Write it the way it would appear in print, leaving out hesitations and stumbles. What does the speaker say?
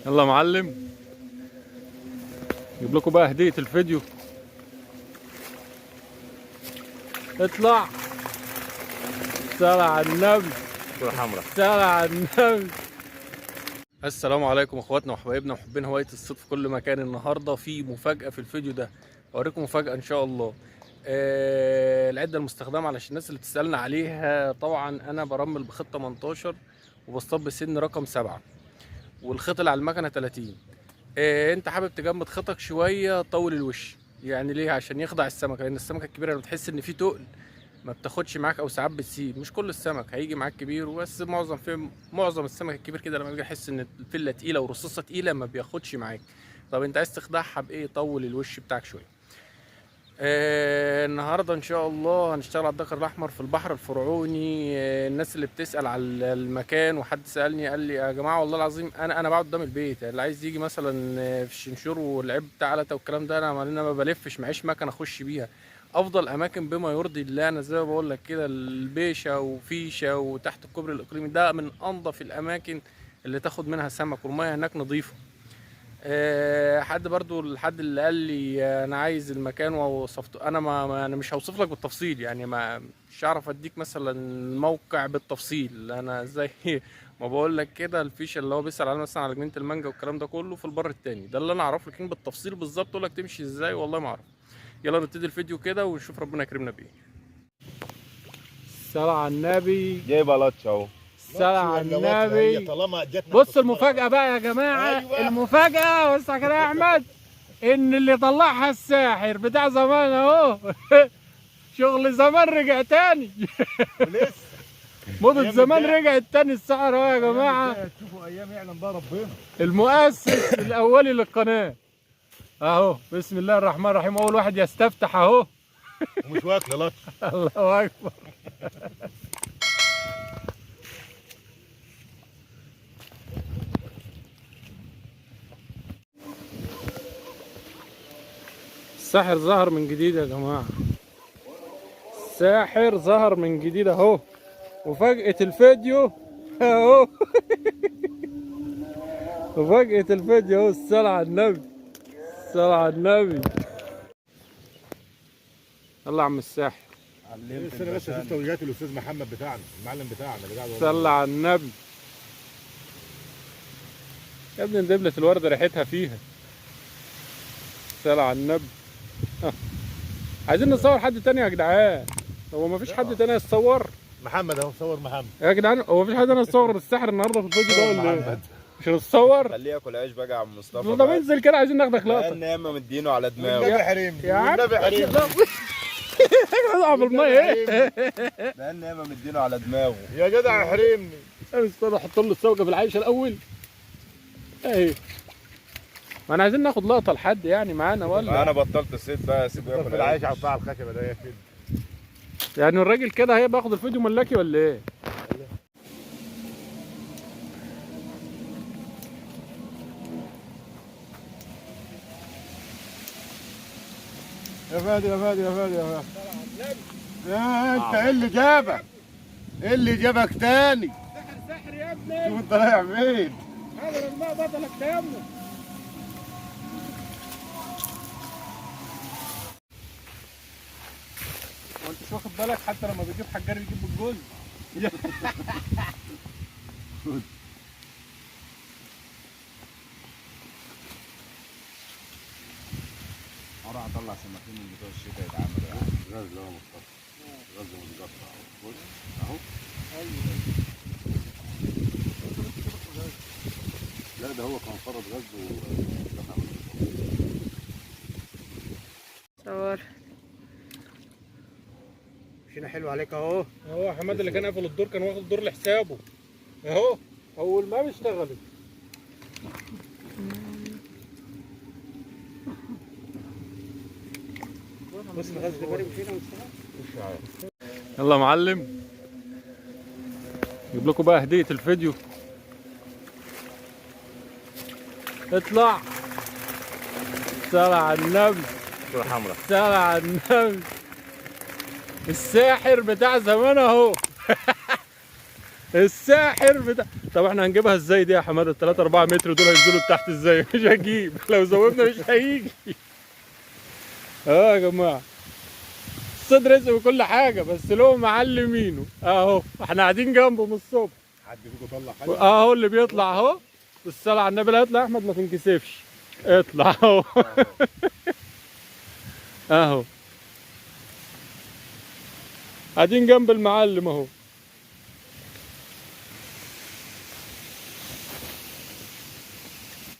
يلا يا معلم، جيب لكم بقى هدية الفيديو. اطلع صلى على النبي. صلى على النبي. السلام عليكم اخواتنا وحبايبنا ومحبين هواية الصيد في كل مكان. النهارده في مفاجأة في الفيديو ده، اوريكم مفاجأة ان شاء الله. العدة المستخدمة علشان الناس اللي بتسألنا عليها. طبعا انا برمل بخيط 18 وبصطاد بسن رقم 7، والخيط اللي على المكنة 30. انت حابب تجمد خيطك شوية، طول الوش. يعني ليه؟ عشان يخضع السمكة، لان السمكة الكبيرة لما بتحس ان في تقل ما بتاخدش معاك، او ساعات بتسيب. مش كل السمك هيجي معاك كبير، بس معظم السمك الكبير كده لما بيجي يحس ان الفله تقيله ورصاصه تقيله ما بياخدش معاك. طب انت عايز تخدعها بايه؟ طول الوش بتاعك شويه. النهارده ان شاء الله هنشتغل على الدكر الاحمر في البحر الفرعوني. الناس اللي بتسال على المكان، وحد سالني قال لي يا جماعه والله العظيم انا بقعد قدام البيت. يعني اللي عايز يجي مثلا في الشنشور والعيب بتاع علتا والكلام ده، انا ما بلفش، معيش مكنه اخش بيها. افضل اماكن بما يرضي الله، انا زي ما بقول لك كده، البيشه وفيشه وتحت الكوبري الاقليمي، ده من انظف الاماكن اللي تاخد منها سمك، والميه هناك نظيفه. حد برضو الحد اللي قال لي انا عايز المكان ووصفته. انا مش هوصف لك بالتفصيل، يعني مش هعرف اديك مثلا الموقع بالتفصيل. انا زي ما بقول لك كده، الفيشه اللي هو بيسال على مثلا على جنينه المانجا والكلام ده كله في البر التاني، ده اللي انا اعرفه. لكن بالتفصيل بالظبط اقول لك تمشي ازاي والله ما اعرف. يلا نبتدي الفيديو كده ونشوف ربنا يكرمنا بايه. الصلاة على النبي. جايبه لاتش اهو. الصلاة على النبي. طالما جتنا بص المفاجأة بقى يا جماعة. أيوة. المفاجأة بص يا كده يا أحمد، إن اللي طلعها الساحر بتاع زمان أهو. شغل زمان رجع تاني. لسه موضة زمان رجعت تاني. الساحر أهو يا جماعة. تشوفوا ايام يعلم بقى ربنا. المؤسس الأولي للقناة أهو. بسم الله الرحمن الرحيم. أول واحد يستفتح أهو. ومش واكله لطش. الله أكبر. الساحر ظهر من جديد يا جماعة. الساحر ظهر من جديد اهو. وفجأة الفيديو اهو. وفجأة الفيديو اهو. الصلاة على النبي. الصلاة على النبي. يلا يا عم الساحر. انا بس شفت توجيهات الاستاذ محمد بتاعنا، المعلم بتاعنا اللي قاعد. صلى على النبي. يا ابني دبلة الوردة ريحتها فيها. صلى على النبي. عايزين نصور حد تاني يا جدعان. هو مفيش حد تاني يتصور؟ محمد اهو، صور محمد يا جدعان. هو مفيش حد تاني يتصور السحر النهارده في الفيديو ده ولا ايه؟ مش هنتصور؟ خليه ياكل عيش بقى يا عم مصطفى. طب انزل كده، عايزين ناخدك لان لقطه. ياما مدينه على دماغه. والنبي حريمني يا عم والنبي حريمني. اقعد بالميه ايه؟ لان ياما مدينه على دماغه. يا جدع حريمني. استنى احط له السمكه في العيشه الاول. اهي. ما انا عايزين ناخد لقطه لحد يعني معانا ولا؟ انا بطلت صيد بقى، سيبه في ياكل العيش عيش. على الخشبه ده يا كده. يعني الراجل كده هيبقى ياخد الفيديو ملاكي ولا ايه؟ يا فادي يا فادي يا فادي يا فادي. يا انت ايه اللي جابك؟ ايه اللي جابك تاني؟ سحر يا ابني. شوف انت رايح فين؟ هذا الماء بطلك يا ابني. وانت مش واخد بالك حتى لما بيجيب حجار يجيب بالجول. هروح اطلع سمكتين من بتوع الشتاء يتعاملوا يعني. غزل اهو مصطفى، غزل متقطع اهو. بص اهو. ايوه. لا ده هو كان فرض غزل صور. مشينا حلو عليك اهو. اهو حماد اللي كان قافل الدور كان واخد الدور لحسابه اهو. اول ما اشتغلت. بص الغزل باري وفينا واشتغل. يلا يا معلم، جيب لكم بقى هدية الفيديو. اطلع صلى على النبي. صورة حمراء. صلى على النبي. الساحر بتاع زمان اهو. الساحر بتاع طب احنا هنجيبها ازاي دي يا حماده؟ 3 4 متر دول هينزلوا تحت ازاي؟ مش هجيب، لو زودنا مش هيجي. يا جماعه الصيد رزق وكل حاجه، بس له معلمينه اهو. احنا قاعدين جنبه من الصبح. حد فيكم طلع حاجه؟ اهو اللي بيطلع اهو. بالصلاه على النبي، لا يطلع يا احمد ما تنكسفش. اطلع اهو. اهو قاعدين جنب المعلم اهو.